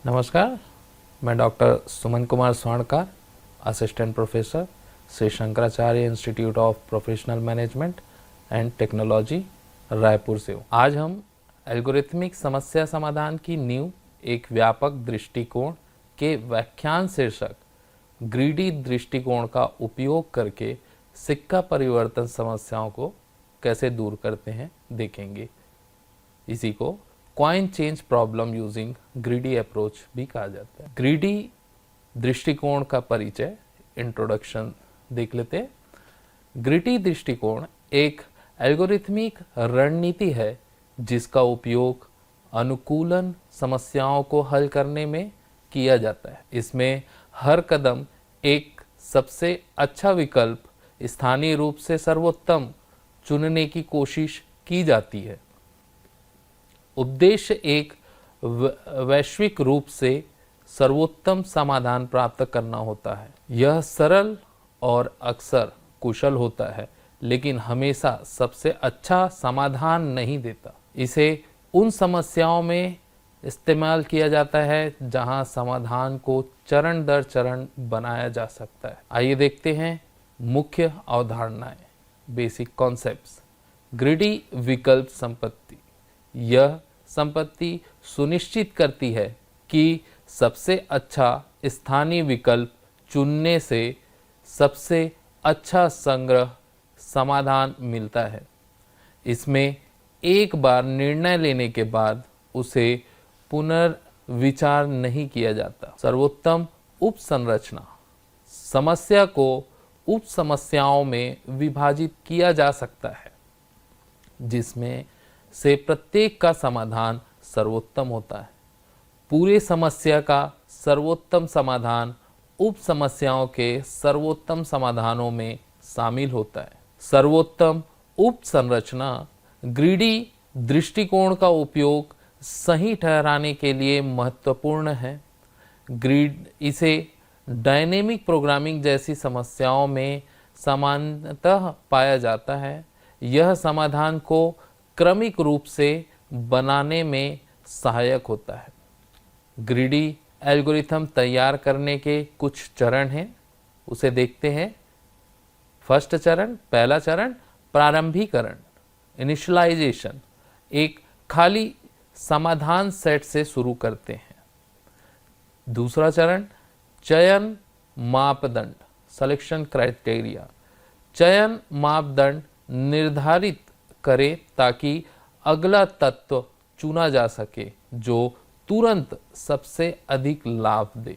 नमस्कार, मैं doctor Suman Kumar Swarnkar, assistant professor, Shri Shankaracharya institute of professional management and technology, Raipur से हूँ। आज हम एल्गोरिथमिक समस्या समाधान की नींव एक व्यापक दृष्टिकोण के व्याख्यान शीर्षक ग्रीडी दृष्टिकोण का उपयोग करके सिक्का परिवर्तन समस्याओं को कैसे दूर करते हैं देखेंगे। इसी को coin change problem using greedy approach भी कहा जाता है। ग्रीडी दृष्टिकोण का परिचय, इंट्रोडक्शन देख लेते हैं। ग्रीडी दृष्टिकोण एक एल्गोरिथमिक रणनीति है जिसका उपयोग अनुकूलन समस्याओं को हल करने में किया जाता है। इसमें हर कदम एक सबसे अच्छा विकल्प स्थानीय रूप से सर्वोत्तम चुनने की कोशिश की जाती है। उद्देश्य एक वैश्विक रूप से सर्वोत्तम समाधान प्राप्त करना होता है। यह सरल और अक्सर कुशल होता है, लेकिन हमेशा सबसे अच्छा समाधान नहीं देता। इसे उन समस्याओं में इस्तेमाल किया जाता है जहां समाधान को चरण दर चरण बनाया जा सकता है। आइए देखते हैं मुख्य अवधारणाएं, बेसिक कॉन्सेप्ट्स। ग्रीडी विकल्प संपत्ति। यह संपत्ति सुनिश्चित करती है कि सबसे अच्छा स्थानीय विकल्प चुनने से सबसे अच्छा संग्रह समाधान मिलता है। इसमें एक बार निर्णय लेने के बाद उसे पुनर्विचार नहीं किया जाता। सर्वोत्तम उपसंरचना। समस्या को उप समस्याओं में विभाजित किया जा सकता है जिसमें से प्रत्येक का समाधान सर्वोत्तम होता है। पूरे समस्या का सर्वोत्तम समाधान उप समस्याओं के सर्वोत्तम समाधानों में शामिल होता है। सर्वोत्तम उप संरचना। ग्रीडी दृष्टिकोण का उपयोग सही ठहराने के लिए महत्वपूर्ण है। इसे डायनेमिक प्रोग्रामिंग जैसी समस्याओं में सामान्यतः पाया जाता है। यह समाधान को क्रमिक रूप से बनाने में सहायक होता है। ग्रीडी एल्गोरिथम तैयार करने के कुछ चरण हैं, उसे देखते हैं। फर्स्ट चरण, पहला चरण प्रारंभीकरण, इनिशियलाइजेशन। एक खाली समाधान सेट से शुरू करते हैं। दूसरा चरण चयन मापदंड, सिलेक्शन क्राइटेरिया। चयन मापदंड निर्धारित करें ताकि अगला तत्व चुना जा सके जो तुरंत सबसे अधिक लाभ दे।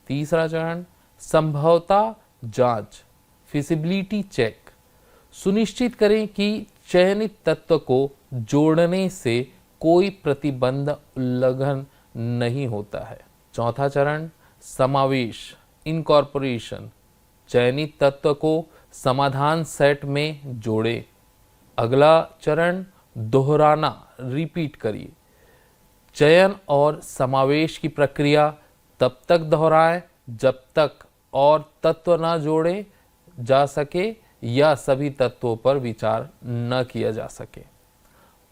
तीसरा चरण संभवता जांच, फिजिबिलिटी चेक। सुनिश्चित करें कि चयनित तत्व को जोड़ने से कोई प्रतिबंध उल्लंघन नहीं होता है। चौथा चरण समावेश, इनकॉर्पोरेशन। चयनित तत्व को समाधान सेट में जोड़े। अगला चरण दोहराना, रिपीट करिए। चयन और समावेश की प्रक्रिया तब तक दोहराएं जब तक और तत्व न जोड़े जा सके या सभी तत्वों पर विचार न किया जा सके।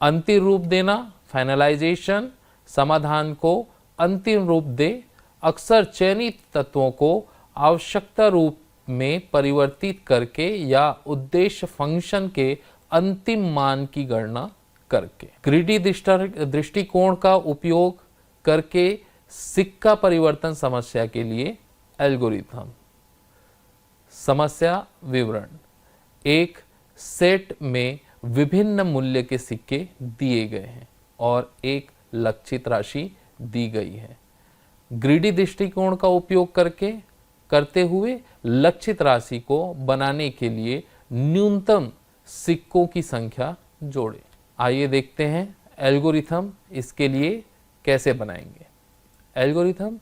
अंतिम रूप देना, फाइनलाइजेशन। समाधान को अंतिम रूप दे। अक्सर चयनित तत्वों को आवश्यकता रूप में परिवर्तित करके या उद्देश्य फंक्शन के अंतिम मान की गणना करके। ग्रीडी दृष्टिकोण का उपयोग करके सिक्का परिवर्तन समस्या के लिए एल्गोरिथम। समस्या विवरण। एक सेट में विभिन्न मूल्य के सिक्के दिए गए हैं और एक लक्षित राशि दी गई है। ग्रीडी दृष्टिकोण का उपयोग करते हुए लक्षित राशि को बनाने के लिए न्यूनतम सिक्कों की संख्या जोड़ें। आइए देखते हैं एल्गोरिथम इसके लिए कैसे बनाएंगे। एल्गोरिथम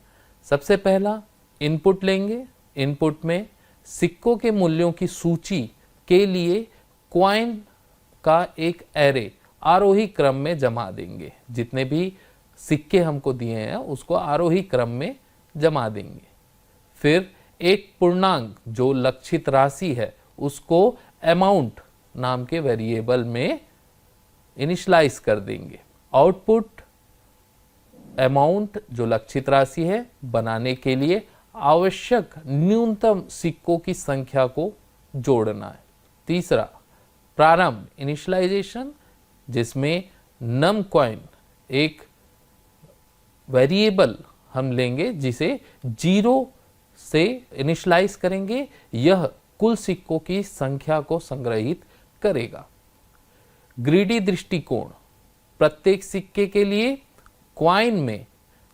सबसे पहला इनपुट लेंगे। इनपुट में सिक्कों के मूल्यों की सूची के लिए कॉइन का एक एरे आरोही क्रम में जमा देंगे। जितने भी सिक्के हमको दिए हैं उसको आरोही क्रम में जमा देंगे। फिर एक पूर्णांक जो लक्षित राशि है उसको अमाउंट नाम के वेरिएबल में इनिशियलाइज कर देंगे। आउटपुट अमाउंट जो लक्षित राशि है बनाने के लिए आवश्यक न्यूनतम सिक्कों की संख्या को जोड़ना है। तीसरा, प्रारंभ इनिशियलाइजेशन, जिसमें नम कॉइन एक वेरिएबल हम लेंगे जिसे 0 से इनिशियलाइज करेंगे, यह कुल सिक्कों की संख्या को संग्रहित करेगा। ग्रीडी दृष्टिकोण, प्रत्येक सिक्के के लिए क्वाइन में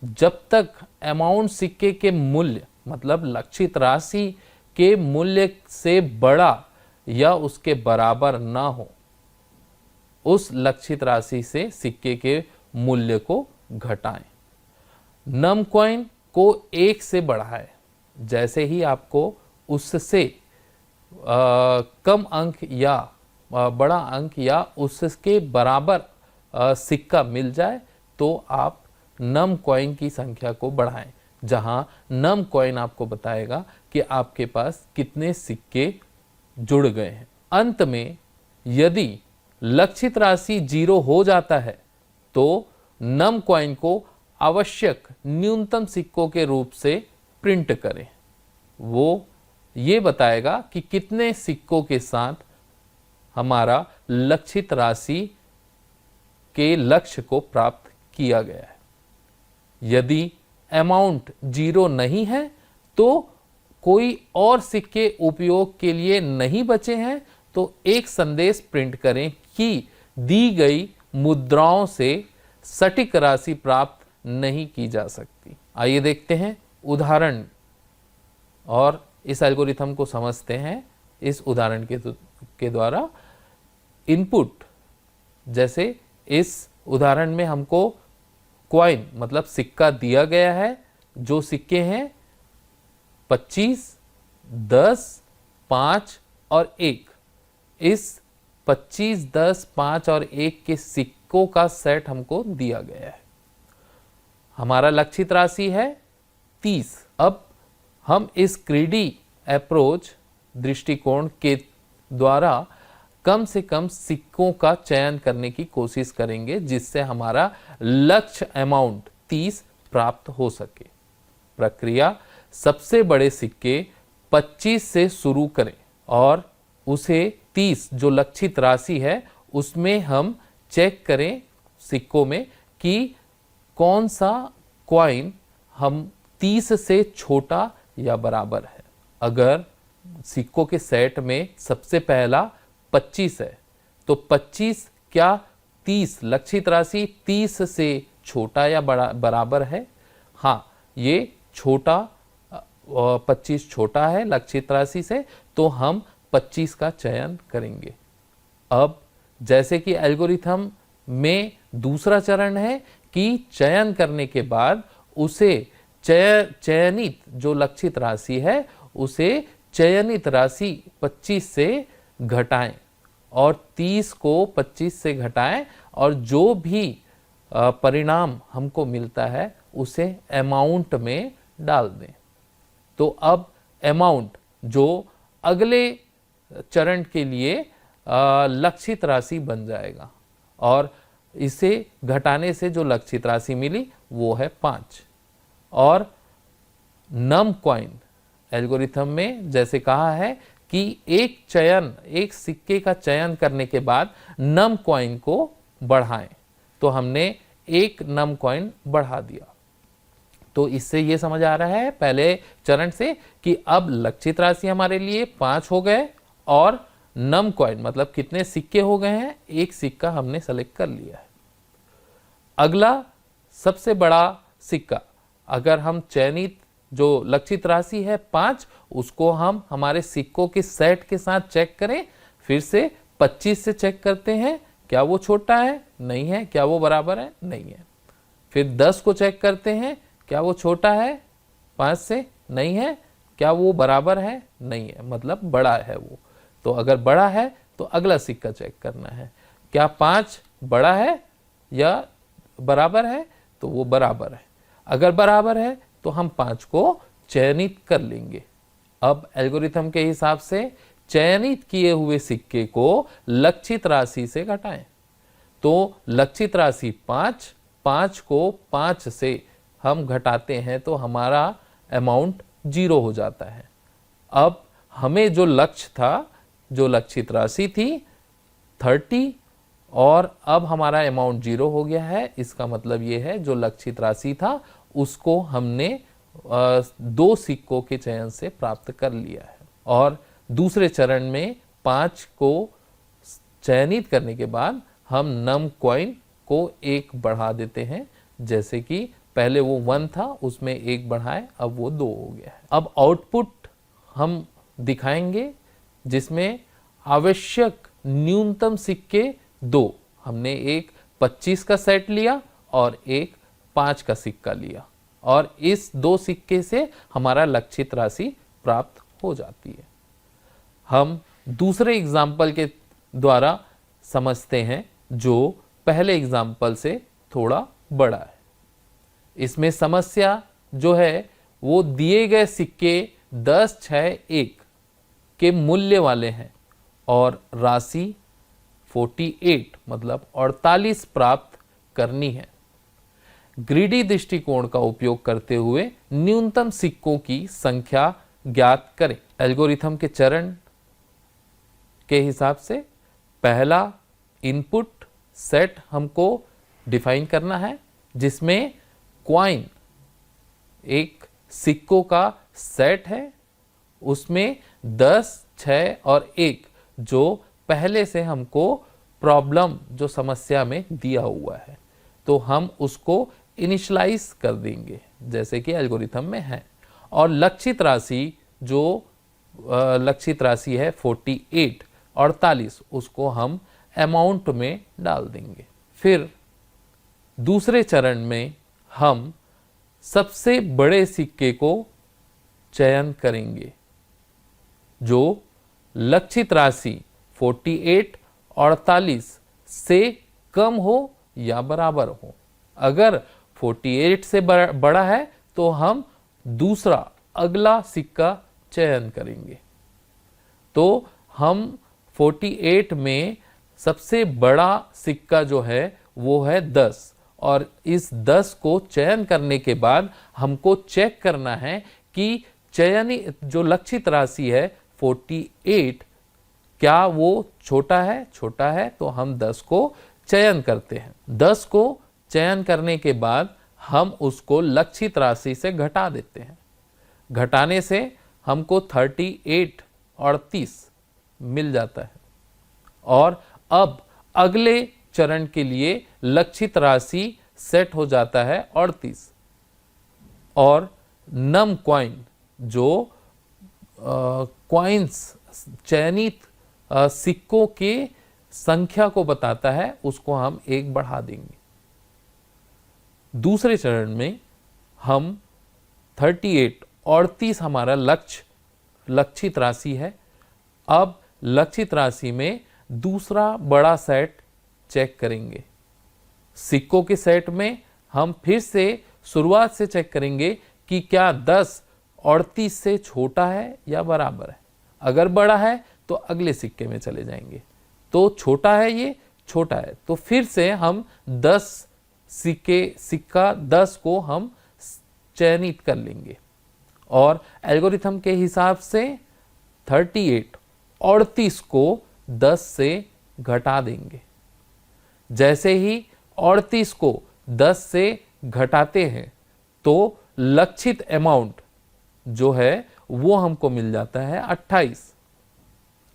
जब तक अमाउंट सिक्के के मूल्य मतलब लक्षित राशि के मूल्य से बड़ा या उसके बराबर ना हो, उस लक्षित राशि से सिक्के के मूल्य को घटाएं। नम कॉइन को 1 से बढ़ाएं। जैसे ही आपको उससे कम अंक या बड़ा अंक या उसके बराबर सिक्का मिल जाए तो आप नम कॉइन की संख्या को बढ़ाएं, जहां नम कॉइन आपको बताएगा कि आपके पास कितने सिक्के जुड़ गए हैं। अंत में यदि लक्षित राशि 0 हो जाता है तो नम कॉइन को आवश्यक न्यूनतम सिक्कों के रूप से प्रिंट करें। वो ये बताएगा कि कितने सिक्कों के साथ हमारा लक्षित राशि के लक्ष्य को प्राप्त किया गया है। यदि अमाउंट 0 नहीं है तो कोई और सिक्के उपयोग के लिए नहीं बचे हैं तो एक संदेश प्रिंट करें कि दी गई मुद्राओं से सटीक राशि प्राप्त नहीं की जा सकती। आइए देखते हैं उदाहरण और इस एल्गोरिथम को समझते हैं। इस उदाहरण के द्वारा इनपुट, जैसे इस उदाहरण में हमको क्वाइन मतलब सिक्का दिया गया है, जो सिक्के हैं 25, 10, 5 और 1। इस 25, 10, 5 और 1 के सिक्कों का सेट हमको दिया गया है। हमारा लक्षित राशि है 30। अब हम इस ग्रीडी अप्रोच दृष्टिकोण के द्वारा कम से कम सिक्कों का चयन करने की कोशिश करेंगे जिससे हमारा लक्ष्य अमाउंट 30 प्राप्त हो सके। प्रक्रिया, सबसे बड़े सिक्के 25 से शुरू करें और उसे 30 जो लक्षित राशि है उसमें हम चेक करें सिक्कों में कि कौन सा क्वाइन हम 30 से छोटा या बराबर है। अगर सिक्कों के सेट में सबसे पहला 25 है तो 25 क्या 30 लक्षित राशि 30 से छोटा या बराबर है? हाँ, ये छोटा 25 छोटा है लक्षित राशि से, तो हम 25 का चयन करेंगे। अब जैसे कि एल्गोरिथम में दूसरा चरण है कि चयन करने के बाद उसे चयनित जो लक्षित राशि है उसे चयनित राशि 25 से घटाएं और 30 को 25 से घटाएं और जो भी परिणाम हमको मिलता है उसे अमाउंट में डाल दें। तो अब अमाउंट जो अगले चरण के लिए लक्षित राशि बन जाएगा और इसे घटाने से जो लक्षित राशि मिली वो है 5। और नम कॉइन एल्गोरिथम में जैसे कहा है कि एक सिक्के का चयन करने के बाद नम कॉइन को बढ़ाएं, तो हमने एक नम कॉइन बढ़ा दिया। तो इससे ये समझ आ रहा है पहले चरण से कि अब लक्षित राशि हमारे लिए 5 हो गए और नम कॉइन मतलब कितने सिक्के हो गए हैं, एक सिक्का हमने सेलेक्ट कर लिया है। अगला सबसे बड़ा सिक्का, अगर हम चयनित जो लक्षित राशि है 5 उसको हम हमारे सिक्कों के सेट के साथ चेक करें, फिर से 25 से चेक करते हैं क्या वो छोटा है, नहीं है, क्या वो बराबर है, नहीं है। फिर 10 को चेक करते हैं क्या वो छोटा है 5 से, नहीं है, क्या वो बराबर है, नहीं है, मतलब बड़ा है वो। तो अगर बड़ा है तो अगला सिक्का चेक करना है, क्या 5 बड़ा है या बराबर है, तो वो बराबर है। अगर बराबर है तो हम 5 को चयनित कर लेंगे। अब एल्गोरिथम के हिसाब से चयनित किए हुए सिक्के को लक्षित राशि से घटाएं। तो लक्षित राशि 5 5 को 5 से हम घटाते हैं तो हमारा अमाउंट 0 हो जाता है। अब हमें जो लक्ष्य था, जो लक्षित राशि थी 30, और अब हमारा अमाउंट 0 हो गया है। इसका मतलब ये है जो लक्षित राशि था उसको हमने 2 सिक्कों के चयन से प्राप्त कर लिया है। और दूसरे चरण में 5 को चयनित करने के बाद हम नम कॉइन को 1 बढ़ा देते हैं, जैसे कि पहले वो 1 था उसमें 1 बढ़ाए, अब वो 2 हो गया है। अब आउटपुट हम दिखाएंगे जिसमें आवश्यक न्यूनतम सिक्के 2, हमने एक 25 का सेट लिया और एक 5 का सिक्का लिया, और इस 2 सिक्के से हमारा लक्षित राशि प्राप्त हो जाती है। हम दूसरे एग्जाम्पल के द्वारा समझते हैं जो पहले एग्जाम्पल से थोड़ा बड़ा है। इसमें समस्या जो है वो दिए गए सिक्के 10, 6, 1 के मूल्य वाले हैं और राशि 48 मतलब 48 प्राप्त करनी है। ग्रीडी दृष्टिकोण का उपयोग करते हुए न्यूनतम सिक्कों की संख्या ज्ञात करें। एल्गोरिथम के चरण के हिसाब से पहला इनपुट सेट हमको डिफाइन करना है, जिसमें क्वाइन एक सिक्कों का सेट है, उसमें 10, 6 और 1 जो पहले से हमको प्रॉब्लम जो समस्या में दिया हुआ है, तो हम उसको इनिशियलाइज कर देंगे जैसे कि एल्गोरिथम में है। और लक्षित राशि जो लक्षित राशि है 48 48, उसको हम अमाउंट में डाल देंगे। फिर दूसरे चरण में हम सबसे बड़े सिक्के को चयन करेंगे जो लक्षित राशि 48 48 से कम हो या बराबर हो। अगर 48 से बड़ा है तो हम दूसरा अगला सिक्का चयन करेंगे। तो हम 48 में सबसे बड़ा सिक्का जो है वो है 10, और इस 10 को चयन करने के बाद हमको चेक करना है कि चयनित जो लक्षित राशि है 48 क्या वो छोटा है, तो हम 10 को चयन करते हैं। 10 को चयन करने के बाद हम उसको लक्षित राशि से घटा देते हैं। घटाने से हमको 38 और 30 मिल जाता है। और अब अगले चरण के लिए लक्षित राशि सेट हो जाता है 38, और नम कॉइन जो कॉइन्स चयनित सिक्कों के संख्या को बताता है उसको हम 1 बढ़ा देंगे। दूसरे चरण में हम 38 और 30 हमारा लक्षित राशि है। अब लक्षित राशि में दूसरा बड़ा सेट चेक करेंगे। सिक्कों के सेट में हम फिर से शुरुआत से चेक करेंगे कि क्या 10 38 से छोटा है या बराबर है। अगर बड़ा है तो अगले सिक्के में चले जाएंगे, तो छोटा है, ये छोटा है, तो फिर से हम 10 सिक्का 10 को हम चयनित कर लेंगे और एल्गोरिथम के हिसाब से 38 और 30 को 10 से घटा देंगे। जैसे ही 38 को 10 से घटाते हैं तो लक्षित अमाउंट जो है वो हमको मिल जाता है 28।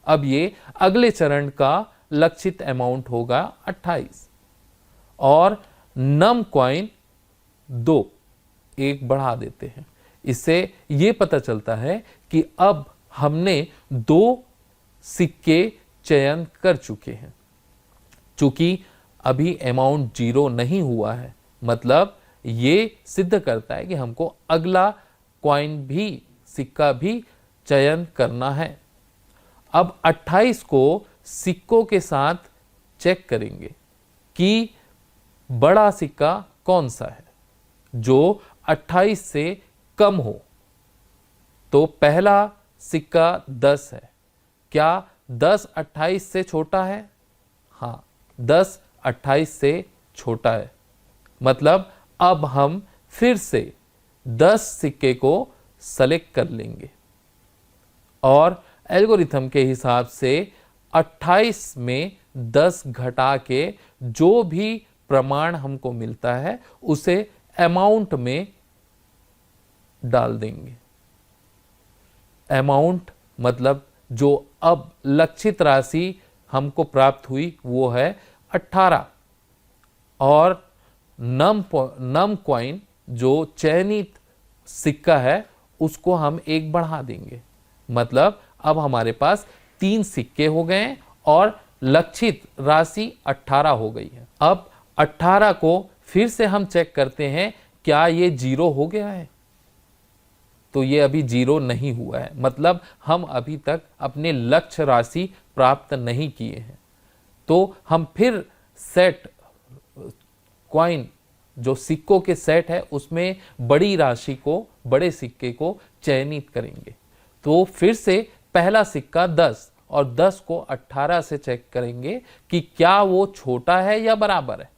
अब ये अगले चरण का लक्षित अमाउंट होगा 28, और नम कॉइन 2 1 बढ़ा देते हैं। इससे ये पता चलता है कि अब हमने 2 सिक्के चयन कर चुके हैं। चूंकि अभी अमाउंट 0 नहीं हुआ है, मतलब ये सिद्ध करता है कि हमको अगला कॉइन भी, सिक्का भी चयन करना है। अब 28 को सिक्कों के साथ चेक करेंगे कि बड़ा सिक्का कौन सा है जो 28 से कम हो। तो पहला सिक्का 10 है। क्या 10 28 से छोटा है? हाँ, 10 28 से छोटा है। मतलब अब हम फिर से 10 सिक्के को सेलेक्ट कर लेंगे और एल्गोरिथम के हिसाब से 28 में 10 घटा के जो भी प्रमाण हमको मिलता है उसे अमाउंट में डाल देंगे। अमाउंट मतलब जो अब लक्षित राशि हमको प्राप्त हुई वो है 18 और नम कॉइन जो चयनित सिक्का है उसको हम एक बढ़ा देंगे। मतलब अब हमारे पास 3 सिक्के हो गए हैं और लक्षित राशि 18 हो गई है। अब 18 को फिर से हम चेक करते हैं क्या ये 0 हो गया है, तो ये अभी 0 नहीं हुआ है, मतलब हम अभी तक अपने लक्ष्य राशि प्राप्त नहीं किए हैं। तो हम फिर सेट कॉइन जो सिक्कों के सेट है उसमें बड़ी राशि को, बड़े सिक्के को चयनित करेंगे। तो फिर से पहला सिक्का 10 और 10 को 18 से चेक करेंगे कि क्या वो छोटा है या बराबर है।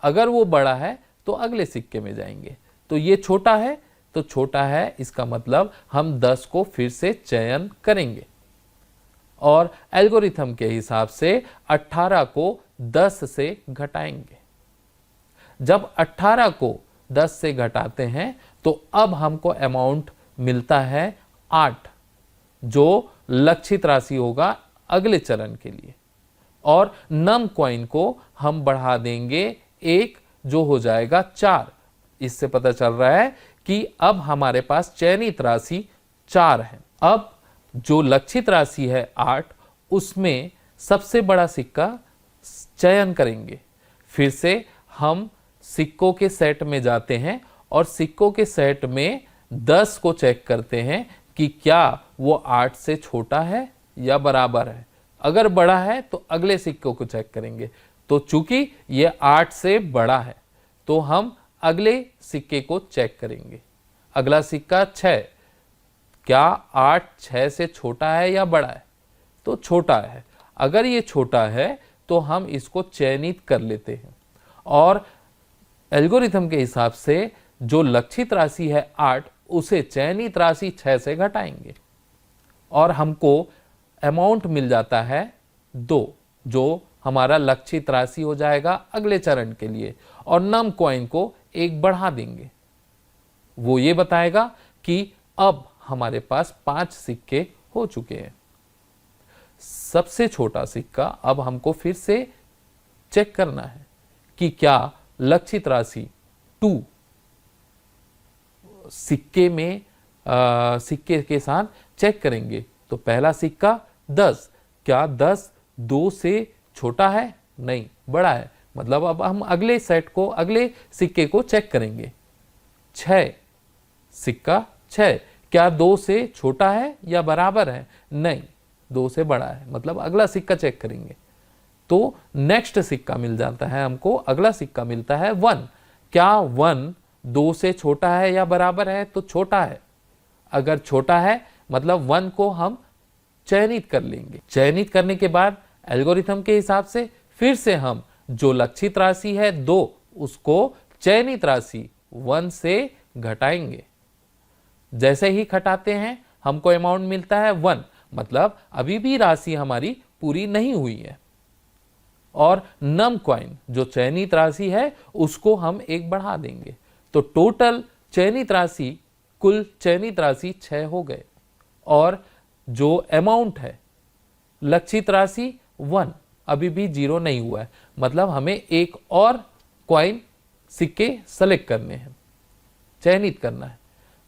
अगर वो बड़ा है तो अगले सिक्के में जाएंगे। तो ये छोटा है तो छोटा है, इसका मतलब हम 10 को फिर से चयन करेंगे और एल्गोरिथम के हिसाब से 18 को 10 से घटाएंगे। जब 18 को 10 से घटाते हैं तो अब हमको अमाउंट मिलता है 8 जो लक्षित राशि होगा अगले चरण के लिए और नम कॉइन को हम बढ़ा देंगे 1 जो हो जाएगा 4। इससे पता चल रहा है कि अब हमारे पास चयनित राशि 4 है। अब जो लक्षित राशि है 8 उसमें सबसे बड़ा सिक्का चयन करेंगे। फिर से हम सिक्कों के सेट में जाते हैं और सिक्कों के सेट में 10 को चेक करते हैं कि क्या वो 8 से छोटा है या बराबर है। अगर बड़ा है तो अगले सिक्कों को चेक करेंगे। तो चूंकि ये 8 से बड़ा है तो हम अगले सिक्के को चेक करेंगे। अगला सिक्का 6, क्या 8 6 से छोटा है या बड़ा है, तो छोटा है। अगर ये छोटा है तो हम इसको चयनित कर लेते हैं और एल्गोरिथम के हिसाब से जो लक्षित राशि है 8 उसे चयनित राशि 6 से घटाएंगे और हमको अमाउंट मिल जाता है 2 जो हमारा लक्षित राशि हो जाएगा अगले चरण के लिए और नम कॉइन को 1 बढ़ा देंगे। वो ये बताएगा कि अब हमारे पास 5 सिक्के हो चुके हैं। सबसे छोटा सिक्का अब हमको फिर से चेक करना है कि क्या लक्षित राशि 2 सिक्के में सिक्के के साथ चेक करेंगे। तो पहला सिक्का 10, क्या 10 2 से छोटा है, नहीं बड़ा है। मतलब अब हम अगले सेट को, अगले सिक्के को चेक करेंगे। 6 सिक्का 6, क्या 2 से छोटा है या बराबर है, नहीं 2 से बड़ा है। मतलब अगला सिक्का चेक करेंगे तो नेक्स्ट सिक्का मिल जाता है हमको। अगला सिक्का मिलता है 1, क्या 1 2 से छोटा है या बराबर है, तो छोटा है। अगर छोटा है मतलब 1 को हम चयनित कर लेंगे। चयनित करने के बाद एल्गोरिथम के हिसाब से फिर से हम जो लक्षित राशि है 2 उसको चयनित राशि 1 से घटाएंगे। जैसे ही घटाते हैं हमको अमाउंट मिलता है 1, मतलब अभी भी राशि हमारी पूरी नहीं हुई है और नम कॉइन जो चयनित राशि है उसको हम 1 बढ़ा देंगे। तो टोटल चयनित राशि, कुल चयनित राशि 6 हो गए और जो अमाउंट है लक्षित राशि 1 अभी भी 0 नहीं हुआ है। मतलब हमें 1 और कॉइन सिक्के सेलेक्ट करने हैं, चयनित करना है।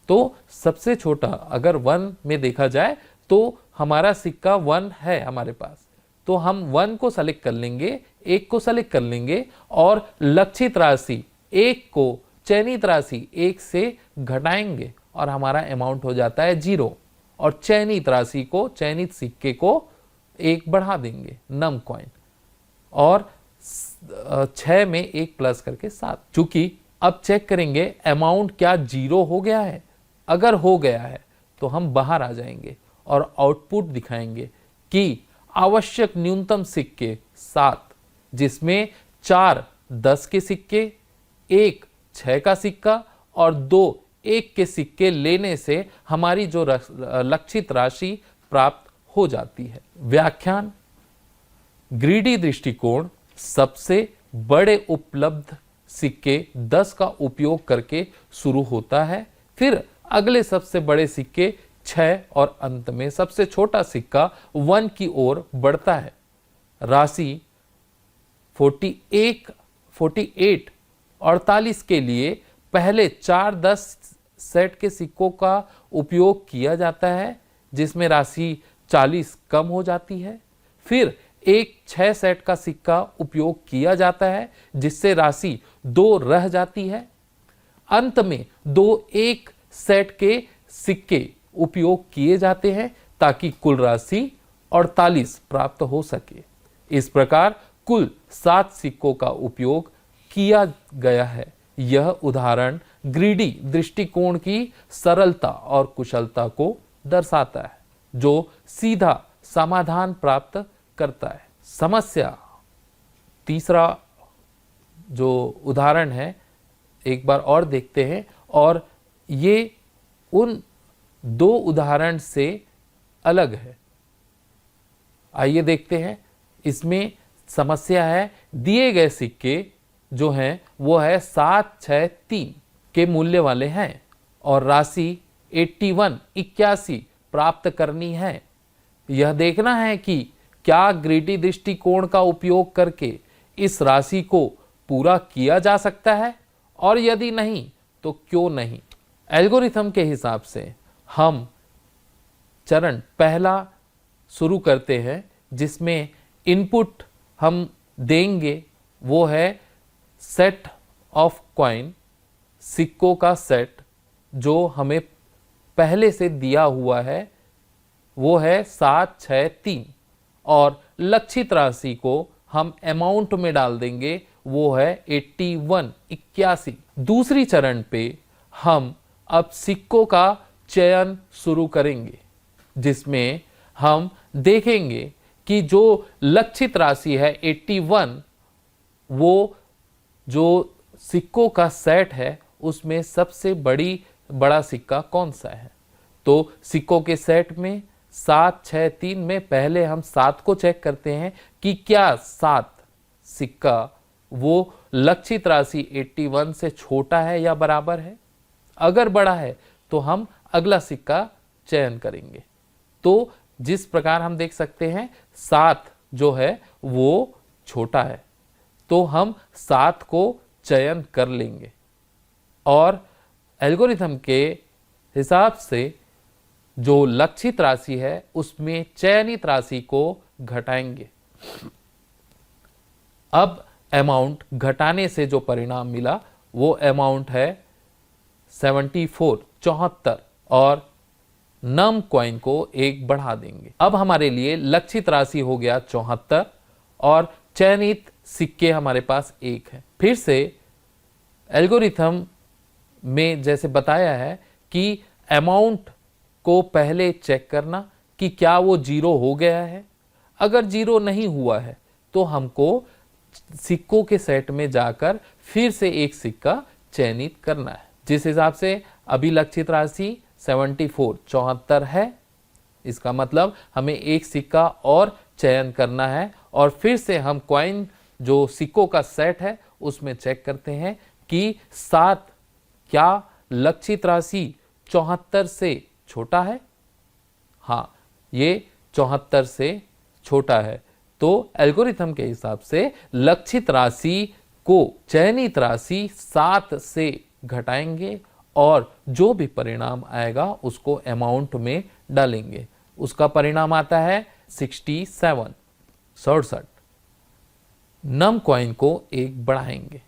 तो सबसे छोटा अगर 1 में देखा जाए तो हमारा सिक्का 1 है हमारे पास, तो हम 1 को सेलेक्ट कर लेंगे, 1 को सेलेक्ट कर लेंगे और लक्षित राशि 1 को चयनित राशि 1 से घटाएंगे और हमारा अमाउंट हो जाता है 0 और चयनित राशि को, चयनित सिक्के को 1 बढ़ा देंगे नम कॉइन और 6 में 1 प्लस करके 7। चूंकि अब चेक करेंगे अमाउंट क्या 0 हो गया है। अगर हो गया है तो हम बाहर आ जाएंगे और आउटपुट दिखाएंगे कि आवश्यक न्यूनतम सिक्के 7, जिसमें 4 10 के सिक्के, एक 6 का सिक्का और 2 1 के सिक्के लेने से हमारी जो लक्षित राशि प्राप्त हो जाती है। व्याख्यान: ग्रीडी दृष्टिकोण सबसे बड़े उपलब्ध सिक्के 10 का उपयोग करके शुरू होता है, फिर अगले सबसे बड़े सिक्के 6 और अंत में सबसे छोटा सिक्का 1 की ओर बढ़ता है। राशि 48 के लिए पहले 4-10 सेट के सिक्कों का उपयोग किया जाता है, जिसमें राशि 40 कम हो जाती है। फिर एक 6 सेट का सिक्का उपयोग किया जाता है, जिससे राशि 2 रह जाती है। अंत में 2 1 सेट के सिक्के उपयोग किए जाते हैं ताकि कुल राशि 48 प्राप्त हो सके। इस प्रकार कुल 7 सिक्कों का उपयोग किया गया है। यह उदाहरण ग्रीडी दृष्टिकोण की सरलता और कुशलता को दर्शाता है, जो सीधा समाधान प्राप्त करता है। समस्या तीसरा जो उदाहरण है एक बार और देखते हैं, और ये उन 2 उदाहरण से अलग है। आइए देखते हैं। इसमें समस्या है, दिए गए सिक्के जो हैं वो है 7, 6, 3 के मूल्य वाले हैं और राशि 81 प्राप्त करनी है। यह देखना है कि क्या ग्रीडी दृष्टिकोण का उपयोग करके इस राशि को पूरा किया जा सकता है, और यदि नहीं तो क्यों नहीं। एल्गोरिथम के हिसाब से हम चरण पहला शुरू करते हैं, जिसमें इनपुट हम देंगे वो है सेट ऑफ कॉइन, सिक्कों का सेट जो हमें पहले से दिया हुआ है वो है 7, 6, 3, और लक्षित राशि को हम अमाउंट में डाल देंगे, वो है 81। दूसरी चरण पे हम अब सिक्कों का चयन शुरू करेंगे, जिसमें हम देखेंगे कि जो लक्षित राशि है 81, वो जो सिक्कों का सेट है उसमें सबसे बड़ा सिक्का कौन सा है। तो सिक्कों के सेट में 7, 6, 3 में पहले हम 7 को चेक करते हैं कि क्या 7 सिक्का वो लक्षित राशि 81 से छोटा है या बराबर है। अगर बड़ा है तो हम अगला सिक्का चयन करेंगे। तो जिस प्रकार हम देख सकते हैं 7 जो है वो छोटा है, तो हम 7 को चयन कर लेंगे और एल्गोरिथम के हिसाब से जो लक्षित राशि है उसमें चयनित राशि को घटाएंगे। अब अमाउंट घटाने से जो परिणाम मिला वो अमाउंट है 74 और नम कॉइन को 1 बढ़ा देंगे। अब हमारे लिए लक्षित राशि हो गया 74 और चयनित सिक्के हमारे पास 1 है। फिर से एल्गोरिथम में जैसे बताया है कि अमाउंट को पहले चेक करना कि क्या वो 0 हो गया है। अगर 0 नहीं हुआ है तो हमको सिक्कों के सेट में जाकर फिर से एक सिक्का चयनित करना है। जिस हिसाब से अभी लक्षित राशि 74 है, इसका मतलब हमें एक सिक्का और चयन करना है और फिर से हम कॉइन जो सिक्कों का सेट है उसमें चेक करते हैं कि 7 क्या लक्षित राशि 74 से छोटा है। हाँ, ये 74 से छोटा है। तो एल्गोरिथम के हिसाब से लक्षित राशि को चयनित राशि 7 से घटाएंगे और जो भी परिणाम आएगा उसको अमाउंट में डालेंगे। उसका परिणाम आता है 67। नम कॉइन को 1 बढ़ाएंगे,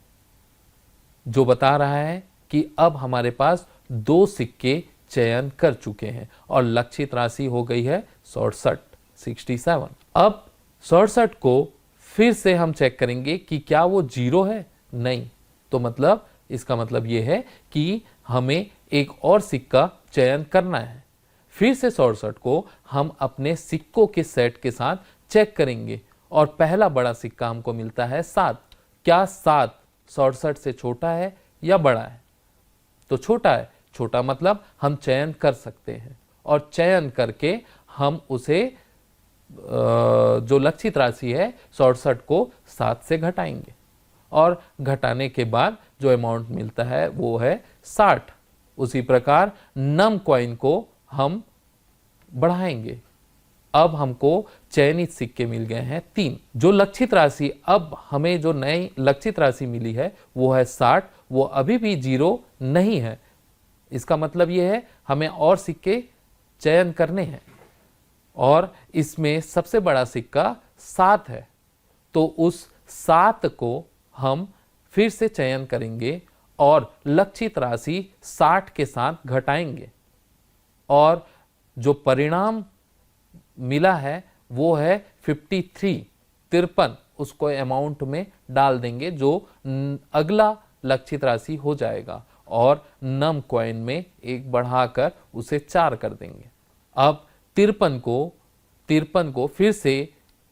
जो बता रहा है कि अब हमारे पास 2 सिक्के चयन कर चुके हैं और लक्षित राशि हो गई है 67। अब 67 को फिर से हम चेक करेंगे कि क्या वो 0 है। नहीं, तो मतलब इसका मतलब ये है कि हमें एक और सिक्का चयन करना है। फिर से 67 को हम अपने सिक्कों के सेट के साथ चेक करेंगे और पहला बड़ा सिक्का हमको मिलता है 7। क्या 7 67 से छोटा है या बड़ा है? तो छोटा है। छोटा मतलब हम चयन कर सकते हैं और चयन करके हम उसे जो लक्षित राशि है 67 को 7 से घटाएंगे और घटाने के बाद जो अमाउंट मिलता है वो है 60। उसी प्रकार नम कॉइन को हम बढ़ाएंगे। अब हमको चयनित सिक्के मिल गए हैं 3। जो लक्षित राशि, अब हमें जो नई लक्षित राशि मिली है वो है 60। वो अभी भी 0 नहीं है। इसका मतलब ये है हमें और सिक्के चयन करने हैं और इसमें सबसे बड़ा सिक्का 7 है। तो उस 7 को हम फिर से चयन करेंगे और लक्षित राशि 60 के साथ घटाएंगे और जो परिणाम मिला है वो है 53। उसको अमाउंट में डाल देंगे जो अगला लक्षित राशि हो जाएगा और नम कॉइन में एक बढ़ाकर उसे 4 कर देंगे। अब 53 को फिर से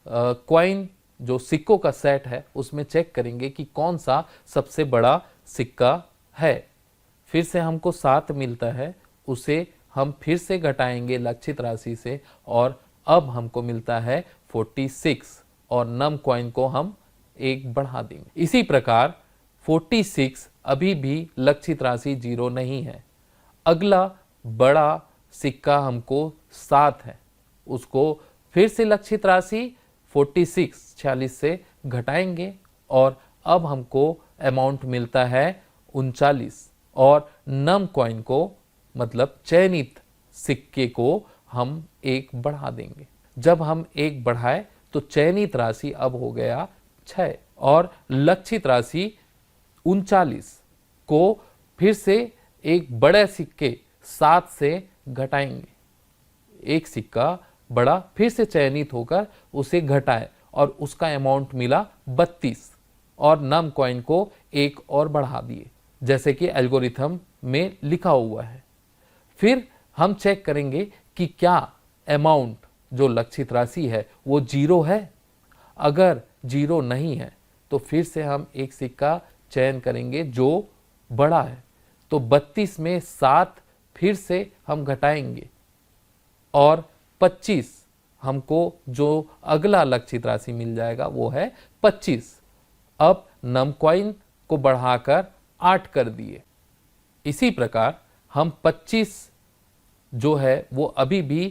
कॉइन जो सिक्कों का सेट है उसमें चेक करेंगे कि कौन सा सबसे बड़ा सिक्का है। फिर से हमको 7 मिलता है, उसे हम फिर से घटाएंगे लक्षित राशि से और अब हमको मिलता है 46 और नम कॉइन को हम एक बढ़ा देंगे। इसी प्रकार 46 अभी भी लक्षित राशि 0 नहीं है। अगला बड़ा सिक्का हमको 7 है, उसको फिर से लक्षित राशि 46 से घटाएंगे और अब हमको अमाउंट मिलता है 39 और नम कॉइन को मतलब चयनित सिक्के को हम एक बढ़ा देंगे। जब हम एक बढ़ाए तो चयनित राशि अब हो गया 6 और लक्षित राशि 39 को फिर से एक बड़े सिक्के 7 से घटाएंगे। एक सिक्का बड़ा फिर से चयनित होकर उसे घटाए और उसका अमाउंट मिला 32 और नम कॉइन को एक और बढ़ा दिए जैसे कि एल्गोरिथम में लिखा हुआ है। फिर हम चेक करेंगे कि क्या अमाउंट जो लक्षित राशि है वो 0 है। अगर 0 नहीं है तो फिर से हम एक सिक्का चयन करेंगे जो बड़ा है। तो 32 में 7 फिर से हम घटाएंगे और 25 हमको जो अगला लक्षित राशि मिल जाएगा वो है 25। अब नम कॉइन को बढ़ाकर 8 कर दिए। इसी प्रकार हम 25 जो है वो अभी भी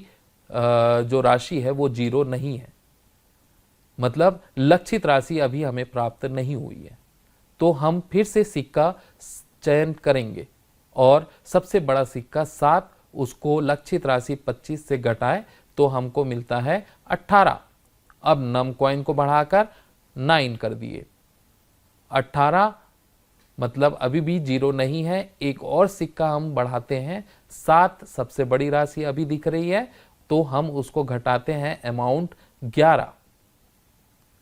जो राशि है वो 0 नहीं है, मतलब लक्षित राशि अभी हमें प्राप्त नहीं हुई है। तो हम फिर से सिक्का चयन करेंगे और सबसे बड़ा सिक्का 7, उसको लक्षित राशि 25 से घटाए तो हमको मिलता है 18। अब नम कॉइन को बढ़ाकर 9 कर दिए। 18 मतलब अभी भी 0 नहीं है। एक और सिक्का हम बढ़ाते हैं, 7 सबसे बड़ी राशि अभी दिख रही है तो हम उसको घटाते हैं अमाउंट 11।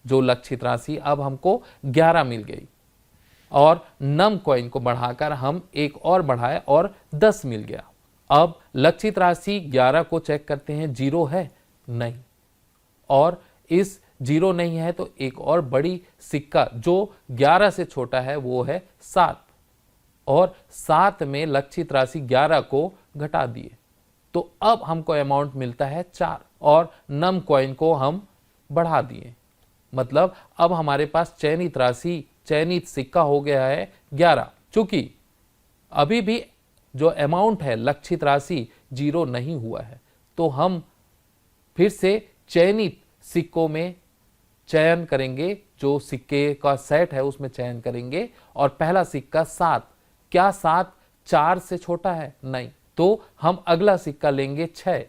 जो लक्षित राशि अब हमको 11 मिल गई और नम कॉइन को बढ़ाकर हम एक और बढ़ाए और 10 मिल गया। अब लक्षित राशि 11 को चेक करते हैं, 0 है नहीं, और इस 0 नहीं है तो एक और बड़ी सिक्का जो 11 से छोटा है वो है 7 और 7 में लक्षित राशि 11 को घटा दिए तो अब हमको अमाउंट मिलता है 4 और नम कॉइन को हम बढ़ा दिए। मतलब अब हमारे पास चयनित राशि, चयनित सिक्का हो गया है 11। चूंकि अभी भी जो अमाउंट है लक्षित राशि 0 नहीं हुआ है तो हम फिर से चयनित सिक्कों में चयन करेंगे। जो सिक्के का सेट है उसमें चयन करेंगे और पहला सिक्का 7। क्या 7 4 से छोटा है? नहीं। तो हम अगला सिक्का लेंगे 6।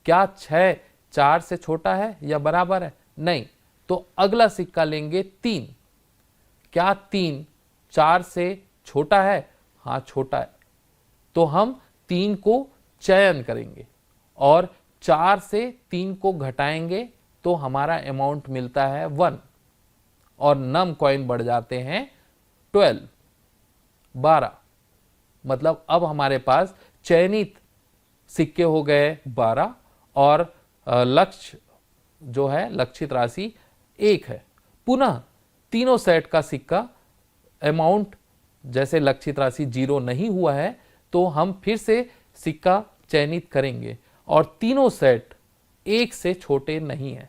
क्या 6 4 से छोटा है या बराबर है? नहीं। तो अगला सिक्का लेंगे 3। क्या 3 4 से छोटा है? हाँ, छोटा है। तो हम 3 को चयन करेंगे और 4 से 3 को घटाएंगे तो हमारा अमाउंट मिलता है 1 और नम कॉइन बढ़ जाते हैं 12। मतलब अब हमारे पास चयनित सिक्के हो गए 12 और लक्ष्य जो है लक्षित राशि 1 है। पुनः तीनों सेट का सिक्का अमाउंट जैसे लक्षित राशि 0 नहीं हुआ है तो हम फिर से सिक्का चयनित करेंगे और तीनों सेट 1 से छोटे नहीं है।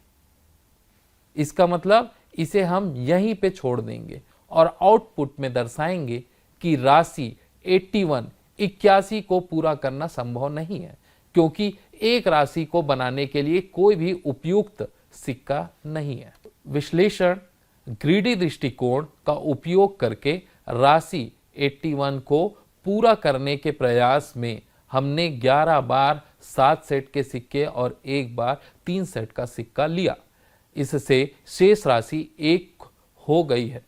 इसका मतलब इसे हम यहीं पे छोड़ देंगे और आउटपुट में दर्शाएंगे कि राशि 81 को पूरा करना संभव नहीं है, क्योंकि एक राशि को बनाने के लिए कोई भी उपयुक्त सिक्का नहीं है। विश्लेषण ग्रीडी दृष्टिकोण का उपयोग करके राशि 81 को पूरा करने के प्रयास में हमने 11 बार 7 सेट के सिक्के और 1 बार 3 सेट का सिक्का लिया। इससे शेष राशि 1 हो गई है।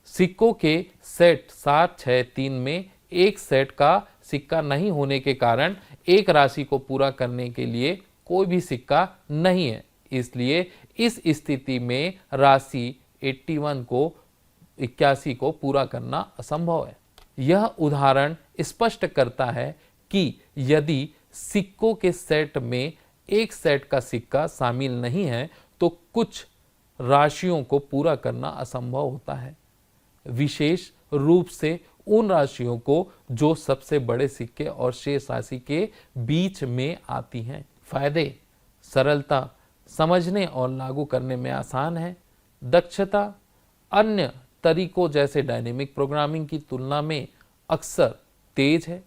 सिक्कों के सेट 7, 6, 3 में एक सेट का सिक्का नहीं होने के कारण एक राशि को पूरा करने के लिए कोई भी सिक्का नहीं है। इसलिए इस स्थिति में राशि 81 को पूरा करना असंभव है। यह उदाहरण स्पष्ट करता है कि यदि सिक्कों के सेट में एक सेट का सिक्का शामिल नहीं है तो कुछ राशियों को पूरा करना असंभव होता है, विशेष रूप से उन राशियों को जो सबसे बड़े सिक्के और शेष राशि के बीच में आती हैं। फायदे: सरलता, समझने और लागू करने में आसान है। दक्षता, अन्य तरीकों जैसे डायनेमिक प्रोग्रामिंग की तुलना में अक्सर तेज है।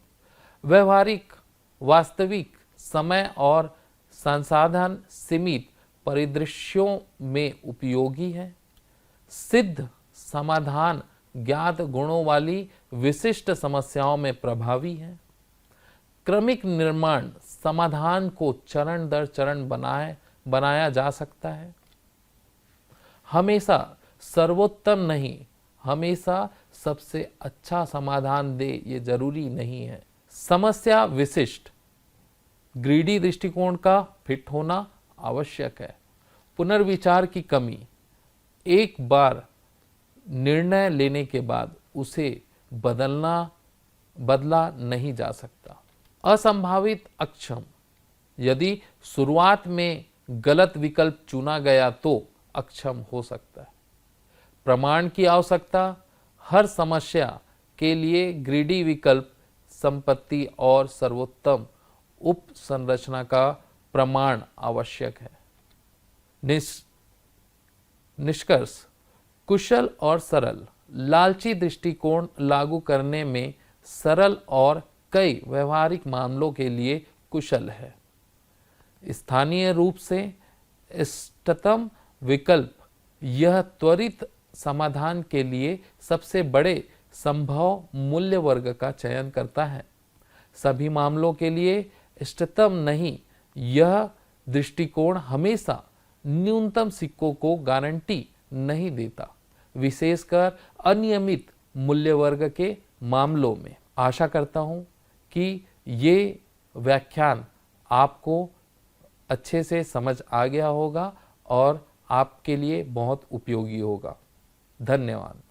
व्यवहारिक, वास्तविक समय और संसाधन सीमित परिदृश्यों में उपयोगी है। सिद्ध समाधान ज्ञात गुणों वाली विशिष्ट समस्याओं में प्रभावी है। क्रमिक निर्माण समाधान को चरण दर चरण बनाया जा सकता है। हमेशा सर्वोत्तम नहीं, हमेशा सबसे अच्छा समाधान दे ये जरूरी नहीं है। समस्या विशिष्ट ग्रीडी दृष्टिकोण का फिट होना आवश्यक है। पुनर्विचार की कमी, एक बार निर्णय लेने के बाद उसे बदला नहीं जा सकता। असंभावित अक्षम, यदि शुरुआत में गलत विकल्प चुना गया तो अक्षम हो सकता है। प्रमाण की आवश्यकता, हर समस्या के लिए ग्रीडी विकल्प संपत्ति और सर्वोत्तम उप संरचना का प्रमाण आवश्यक है। निष्कर्ष: कुशल और सरल लालची दृष्टिकोण लागू करने में सरल और कई व्यवहारिक मामलों के लिए कुशल है। स्थानीय रूप से इष्टतम विकल्प यह त्वरित समाधान के लिए सबसे बड़े संभव मूल्य वर्ग का चयन करता है। सभी मामलों के लिए इष्टतम नहीं, यह दृष्टिकोण हमेशा न्यूनतम सिक्कों को गारंटी नहीं देता, विशेषकर अनियमित मूल्य वर्ग के मामलों में। आशा करता हूं कि ये व्याख्यान आपको अच्छे से समझ आ गया होगा और आपके लिए बहुत उपयोगी होगा। धन्यवाद।